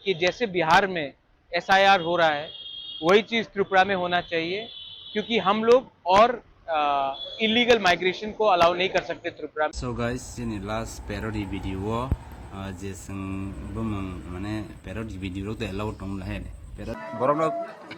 कि जैसे बिहार में एसआईआर हो रहा है वही चीज़ त्रिपुरा में होना चाहिए, क्योंकि हम लोग और इलीगल माइग्रेशन को अलाउ नहीं कर सकते त्रिपुरा में। So guys, ini last parody video je sing bumang mane parody video ro te allow tong la he borokno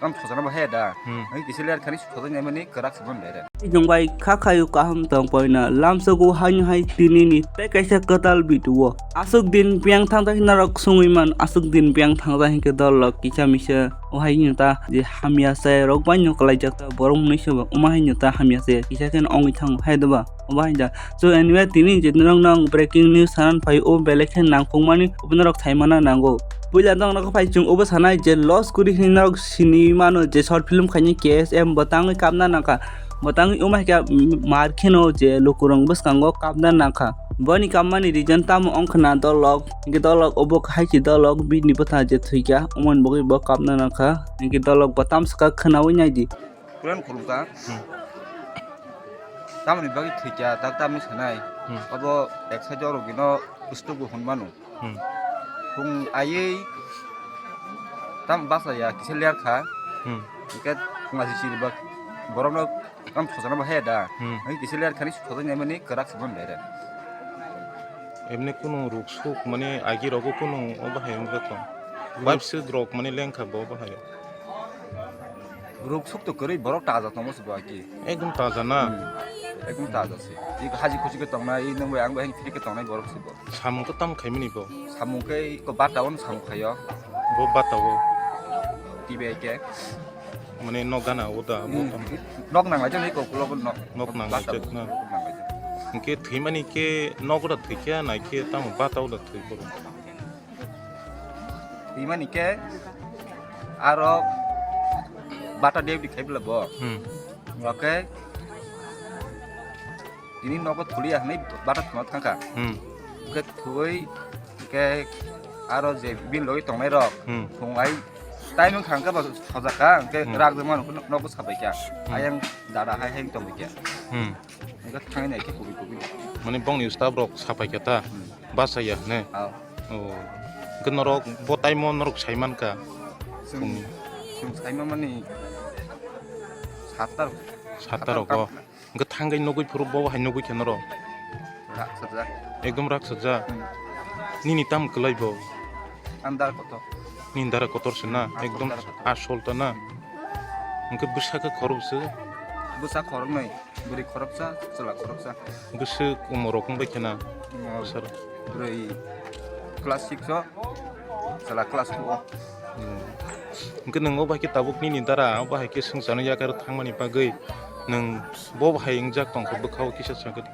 kam thojana ba he da ai kisiliar khani thojana mani karak sabon le Jong bai khakhayu kaham tong poina lamsagu hain hai tinini te kaisa katal biduo asuk din piang thang ta hinarok sungiman asuk din piang thang ta hinke dol kicha misa ohai nyuta je hamia se rok banyo kalai jakta borong nisho ba umai nyuta hamia se kisa ken ongi thang hai da ba obai da so anyway tini je nang breaking news sanan pai o belekhen nangkongmani obnarok thaimana nango puila dang nak pai chung oba sanai je loss kuri hinarok sinimano je short film khani KSM batang kamna naka batang umai ka markheno je lokurang bas kango kamna naka bani kamani region tam ongkhna dolog inge dolog obok haiki dolog bi ni patha je thuika umon bogi bo kamna naka inge dolog batam ska khnawi nai di kuran khulka tamani bagi thika tak tamni sanai abo exercise ro gino ustu bu honmanu hung ayei tam basa ya kisiliar kha ikat ngasi siri bak borokno kam thojana ba he da ai kisiliar khani thojana mani karak sabon le এমনি কোনো রোগ শোক মানে আগের রোগও কোনো অবাহায় বেতন বাইপসে রোগ মানে Lenka অবাহায় rok sok to kari borok taja tomo ba ki একদম তাজা না ekdom taja se ik haji khushi ke tongna i nang ang ba hang firi ke tongnai borok se bo সামুকে তাম খাইমিনি ব samung ke ko bataon samung khayo ব বাতাও tibe ke মানে নগানা ওদা বতাম nok nang la jang ko ko nok knock না না কে থিমানি কে নগরা থিকা না কে তাম বাতাও লা থই বড় imani ke aro bata dev di khaibla bo oke ini nok thuli ahni bata thma thangka ke thui ke aro je bin loi tongnai rok thongai tai nung khangka ba sajaka ke rak jman nok sabai kya ayang dada hai hai tong kya ke thangai nai ke kubi kubi মানে বং news তা Brock সাপাই কেতা বাসায়া নে ও গনরক বতাই মন rock সাইমানকা sung sai mani satar সাতার গ গ থাঙ্গাই নগৈ ফুরব high নগৈ কেনর rak saja একদম রাখসজা নিনি তাম কলাইব andar koto নিন্দারা কতরসনা একদম আসলতা না ওকে বসাকে খরবসে busa khorok nai buri khoroksa sala khoroksa गोसो उमरकं बायखेना sir buri class 6 so sala class 4 ओंके नोंगो बायखे ताबुकनि निदारा बाहायके सोंजानो यागार थांमानि बागै नों ब बाहाय इंजाक तंखौ बखाव किसा सागत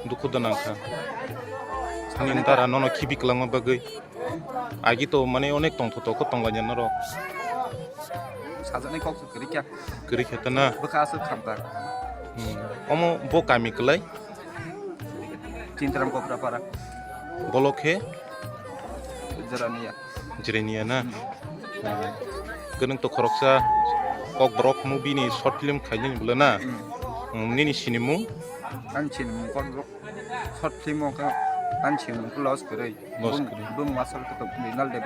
दुखु दनांखा निदारा ननो खिबि कलांमा बागै आगि तो माने अनेक तंथ तको तंगायन र sajani kok kri kya गरि खेतना bakasu khamta अमो ब कामिकलाय cintaram kopra para बलखे jarania जिरेनिया ना गनों तो खरकसा कक ब्रक मुभिनि शॉर्ट फिल्म खायनि बोलना निनि सिनेमु anchin kon short film ka anchin loss krai bum masal to final de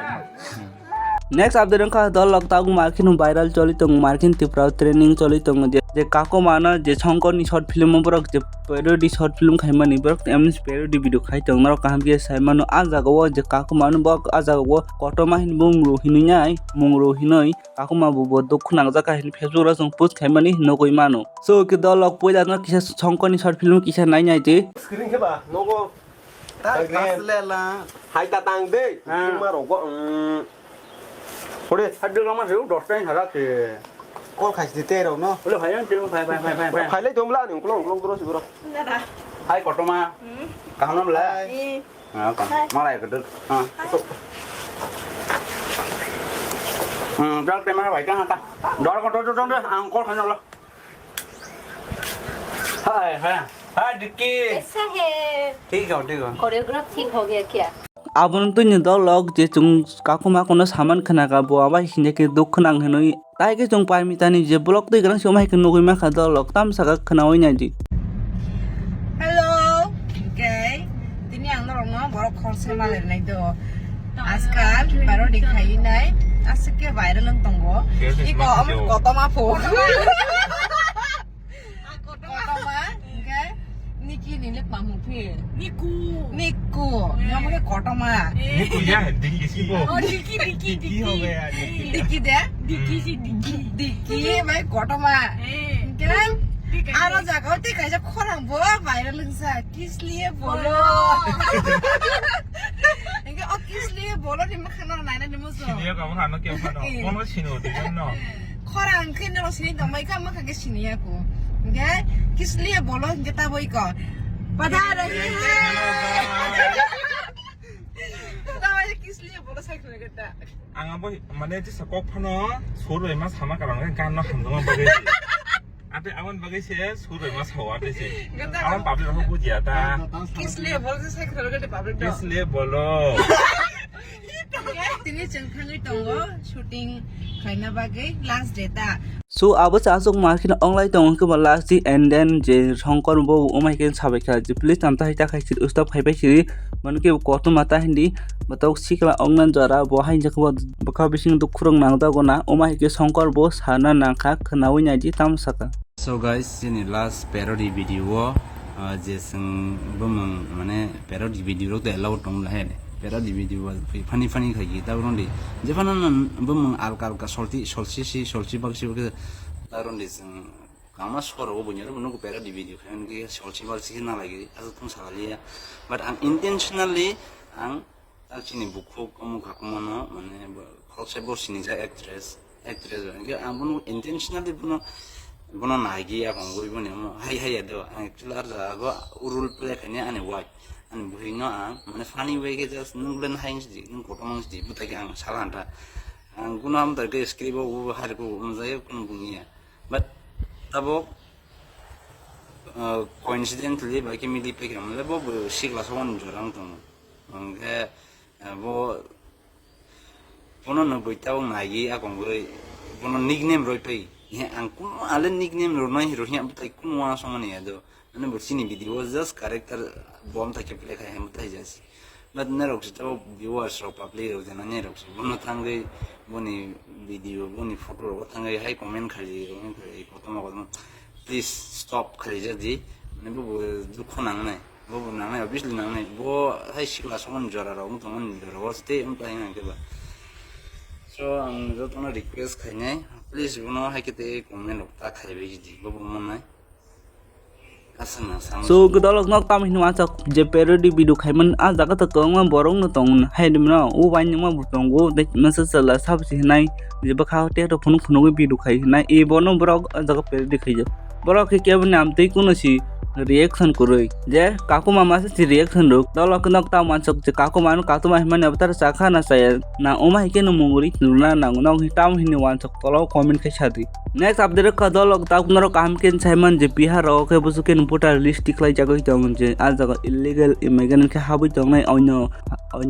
next update ka dolog tag markin viral choli tong markin tipra training choli tong je kako mana je chongkor ni short film borok je parody short film khaimani borok emni parody video khai tong naro kaham ge saimano ajago je kako manu bok ajago kotoma hin bung ro hinunyai mung ro hinoi kako ma bo dokhnang jaka hin facebook ra jong post khaimani nogoi mano so ke dolog poila na kisa chongkor ni short film kisa nai nai je screen ke ba nogo taslela hai ta tang de ma ro go Pore hadde lama heu 10 time হারা তে kol khais dite ro no bole bhai an teng bhai khai lai tomla ni klong duro siguro Nada. hai kotoma kahnam la ha ka malai ka dut ha jak tema bhai ka ha ta dor ko to tong de angkol khan la hai dikki ऐसा है ठीक है choreograph ठीक हो गया क्या abon tu ni dolog je chung kakuma kono saman khana ka bo aba hine ke dukh nang henoi tai ke chung pai mitani je blog te gran somai ke nogoi ma kha dolog tam saka khana oi nai di Hello. Okay. Tini ang norong mo borok khorse maler nai do. Askal parody khai sike viral ang tonggo. Iko amin kotoma phone. Kotoma, okay? Niki nilek mamu phe. Niku. Namake kotoma. Niku ya diki sibo. Oh, Diki. Diki de? Diki, mai kotoma. Okay? आरो जगह ते कैसे खोरंग बो viral इंसा किस लिए बोलो इनके ओ किस लिए बोलो निम खाना नाइना निम सो Dia kamu hana kyo hana. Kono sino de no. खोरंग किन रो सिनी दमै का मखा के सिनिया को ओके किस लिए बोलो इनके ता बोई को बता रही है दमै किस लिए बोलो साइकिल के ता Ang boy mane ti sakok phano suru ema sama karang kan no hamdong bagai. Ate awan bagai se suru ema sawa te se. Awan public ho bujia ta. किस लिए बोलो साइकिल के पब्लिक Kiss le bolo. तिनी चंखांगै तंगो shooting खाइना बागै last data So abo sa asok makin online tong ke balasi and then je songkor bo omai ken sabai kha je please tamta hita khai sir ustap khai pai siri man ke koto mata hindi batau sikla ongnan jara bo hain jak bo bakha bising du khurang nang da gona omai ke songkor bo sana nangkha khnawi nai ji tam saka. So guys, ini last parody video jeseng bumang mane parody video te allow tong la he parody video funny khai gi ta ron di jefanan bumang alkal ka solsi bagsi ke ta ron di seng kama soro bo nyer bunu parody video kan ki solsi bagsi na lagi azu tung salali ya but unintentionally ang alchini bukho komu kakumono mane khose bo sinija actress ga bunu intentionally bunu nagi ya kongoi bunu mo hai ado actually arza go urul play kanya ane wai ane buhino ang mane funny way ke just nunglen hains di nung kotomang di butaki ang salanta ang gunam tar ke script go har ko umzay kun bungiya but tabo coincidentally ba ke mili pe kram lebo sigla son jorang tong ang bo bunu no boitao nagi a kongoi bunu nickname roi pe ya angkun ale nickname ro nai ro hiam tai kun wa somani ado ane borsini video just character bomb ta ke play khai ham tai jasi but na rok to viewers ro public ro jana ne rok bono thangai boni video boni photo ro thangai hai comment khai photo ma ko please stop khai jadi ne bo dukho nang nai bo nang nai obviously nang nai bo hai sikla somon jara ro mutong ro ste tai nang ke ba so ang jo tona request khai nai please bono hai ke te comment ro ta khai be ji bo mon nai So gedolok nok tam hin wachak je parody video khaiman a jaga ta kong ma borong no tong haidum na u wan ma butong go de masa sala sab si nai je ba kha te to phunu video khai nai e bono brog jaga parody khai je borok ke ke nam te kuno si reaction kuroi je kaku mama se reaction rok dolok nok tam wachak je kaku man katu ma man avatar sakha na saya na oma ke no munguri nuna na nok tam hin wachak tolo comment khai sadi next update ka dolok ta kunaro kam ken simon je bihar ro ke busuken putar list tiklai jago tong je a jaga illegal immigrant ke habi tong nai oino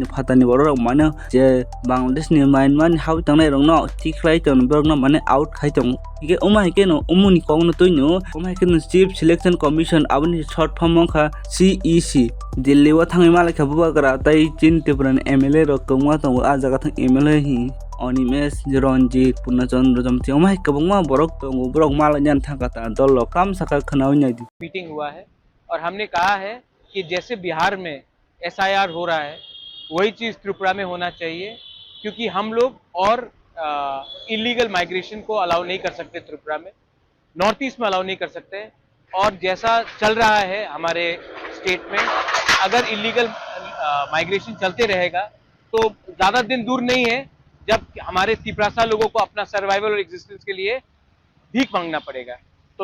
phatani boro rok mane je bangladesh ni man habi tong nai rong no tiklai tong borok no mane out khai tong ike oma ke no umuni kong no toino oma ke no chief selection commission abni short form kha CEC Delhi wa thangai mala khabuba kara tai chin tipran MLA ro kongwa tong a jaga thang MLA hi Onimes Ronjit Purnachandra Jamti omai kabungma borok tong borok mala nyan thakata dol kam saka khanaw nyai meeting हुआ है और हमने कहा है कि जैसे बिहार में SIR हो रहा है वही चीज़ त्रिपुरा में होना चाहिए क्योंकि हम लोग और इलीगल माइग्रेशन को अलाउ नहीं कर सकते त्रिपुरा में नॉर्थ ईस्ट में अलाउ नहीं कर सकते और जैसा चल रहा है हमारे स्टेट में अगर इलीगल माइग्रेशन चलते रहेगा तो ज़्यादा दिन दूर नहीं है जब हमारे तिपरासा लोगों को अपना सर्वाइवल और एग्जिस्टेंस के लिए भीख मांगना पड़ेगा। तो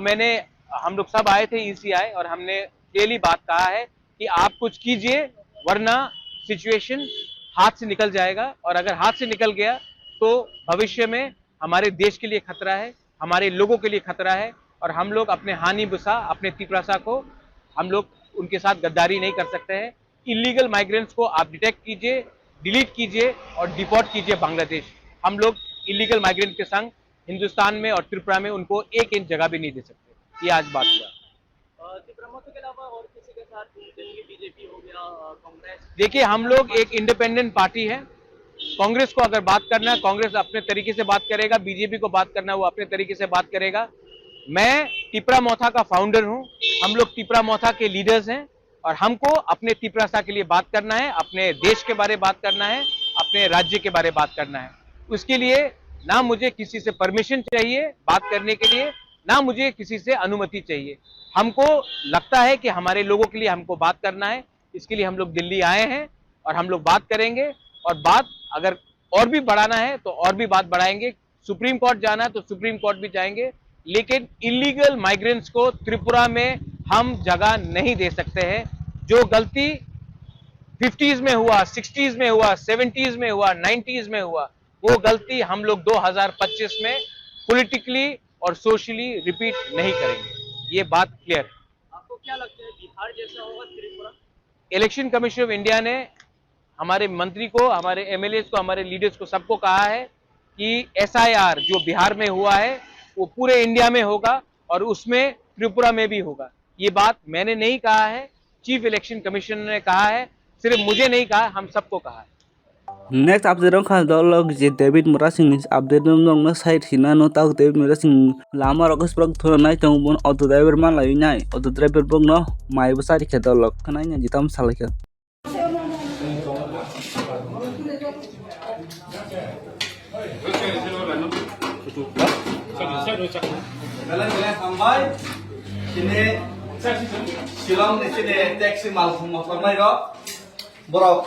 हम लोग सब आए थे ECI और हमने क्लियरली बात कहा है कि आप कुछ कीजिए वरना सिचुएशन हाथ से निकल जाएगा और अगर हाथ से निकल गया तो भविष्य में हमारे देश के लिए खतरा है, हमारे लोगों के लिए खतरा है और हम लोग अपने हानि बुसा अपने तिपरासा को हम लोग उनके साथ गद्दारी नहीं कर सकते हैं। इलीगल माइग्रेंट्स को आप डिटेक्ट कीजिए, डिलीट कीजिए और डिपोर्ट कीजिए बांग्लादेश। हम लोग इलीगल माइग्रेंट के संग हिंदुस्तान में और त्रिपुरा में उनको 1 इंच जगह भी नहीं दे सकते। ये आज बात हुआ। त्रिपुरा के अलावा और किसी के साथ जैसे बीजेपी हो गया, कांग्रेस? देखिए हम लोग एक इंडिपेंडेंट पार्टी है कांग्रेस को अगर बात करना है, कांग्रेस अपने तरीके से बात करेगा, बीजेपी को बात करना है वो अपने तरीके से बात करेगा। मैं तिपरा मोथा का फाउंडर हूं, हम लोग तिपरा मोथा के लीडर्स हैं और हमको अपने तिपरासा के लिए बात करना है, अपने देश के बारे में बात करना है, अपने राज्य के बारे में बात करना है। उसके लिए ना मुझे किसी से परमिशन चाहिए बात करने के लिए, ना मुझे किसी से अनुमति चाहिए। हमको लगता है कि हमारे लोगों के लिए हमको बात करना है, इसके लिए हम लोग दिल्ली आए हैं और हम लोग बात करेंगे और बात अगर और भी बढ़ाना है तो और भी बात बढ़ाएंगे। सुप्रीम कोर्ट जाना है तो सुप्रीम कोर्ट भी जाएंगे, लेकिन इलीगल माइग्रेंट्स को त्रिपुरा में हम जगह नहीं दे सकते हैं। जो गलती 50s में हुआ, 60s में हुआ, 70s में हुआ, 90s में हुआ, वो गलती हम लोग 2025 में पॉलिटिकली और सोशली रिपीट नहीं करेंगे। ये बात क्लियर है। आपको क्या लगता है बिहार जैसा होगा Tripura? Election commission of India ने हमारे मंत्री को, हमारे एमएलए को, हमारे लीडर्स को सबको कहा है कि SIR जो बिहार में हुआ है वो पूरे इंडिया में होगा और उसमें त्रिपुरा में भी होगा। ये बात मैंने नहीं कहा है, चीफ इलेक्शन कमिश्नर ने कहा है, सिर्फ मुझे नहीं कहा, हम सबको कहा है। Next update ang kadolog je David Murasing nis update nong na site hina no tau David Murasing lama rokas prok thona nai tong bon auto driver man lai nai auto driver bong no mai besari kadolog kanai nya jitam salaka Silang ni sini taxi mal motor nai ro borok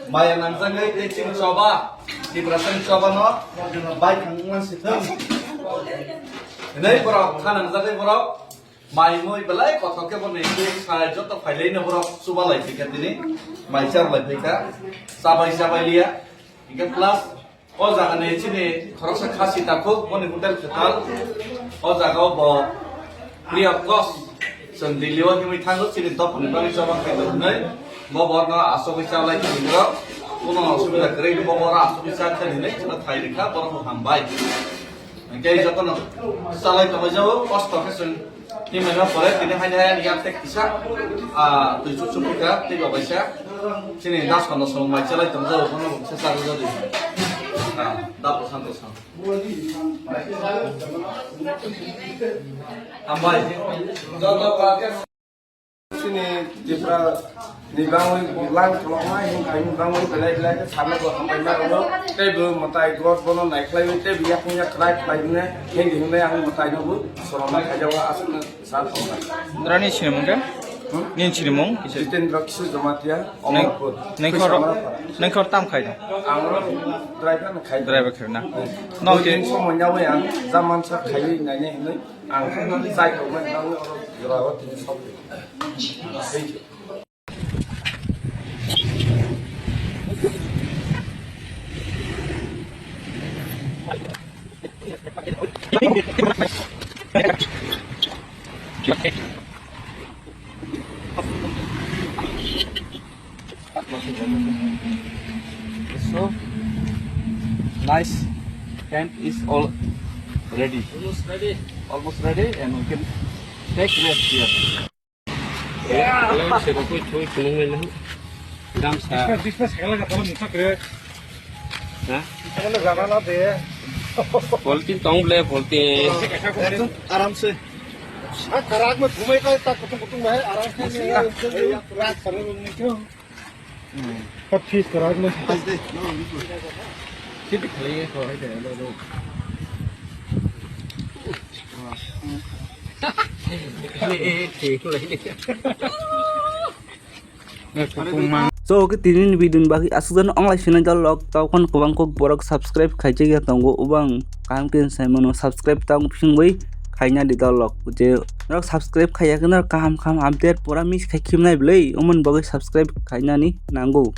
maya nang sangai taxi coba di berasan coba no baik hanguan sitam ini borok kanang sangai borok mai moi belai kotor ke bon ini saya jodoh file ini borok suba lagi tiket ini mai car lagi tiket sabai liya tiket plus oh jangan ni sini korok sekasi takut bon ini hotel ketal oh jangan bo free of cost sendirian kami tangguh sini top ini bagi coba kita ini Bobor na aso bisa lagi juga, puno aso bisa kering bobor aso bisa cari cuma thai dikha bor hambai. Kayak jatuh na salai kamu jauh cost profession ini mana boleh ini hanya yang tek bisa, tujuh cukup ya tiga bisa, sini das kalau semua macam lain kamu jauh puno sesar jauh dapur santos hambai. Jauh pakai sini Jepra ni bangun lang kalau main kami bangun belai sama gua sampai mana teh belum matai gua bono naik lagi teh biar punya kerai lainnya yang di mana yang matai dulu selama aja gua asal satu Rani sini mungkin ni sini mung sistem raksu jamatia neng kor tam khai angro driver kerana no tin semua nyawa yang zaman sa khai nanya ini ang sai kau mana tahu orang tin sop So nice, tent is all ready. Almost ready, and we can take rest here. बोलती तोंग ले बोलती आराम से खराब में घूमेगा कुटुंब है आराम से रात करने में क्यों 25 कराज में So ketinin video bagi asudan online channel jalok tau kan kubang kok borok subscribe khaje ya tanggo ubang kan kin sai mano subscribe tang pingwei khainya di dalok je nok subscribe khaya kan kam update pura miss khai khimnai blei umon bagi subscribe khainya ni nango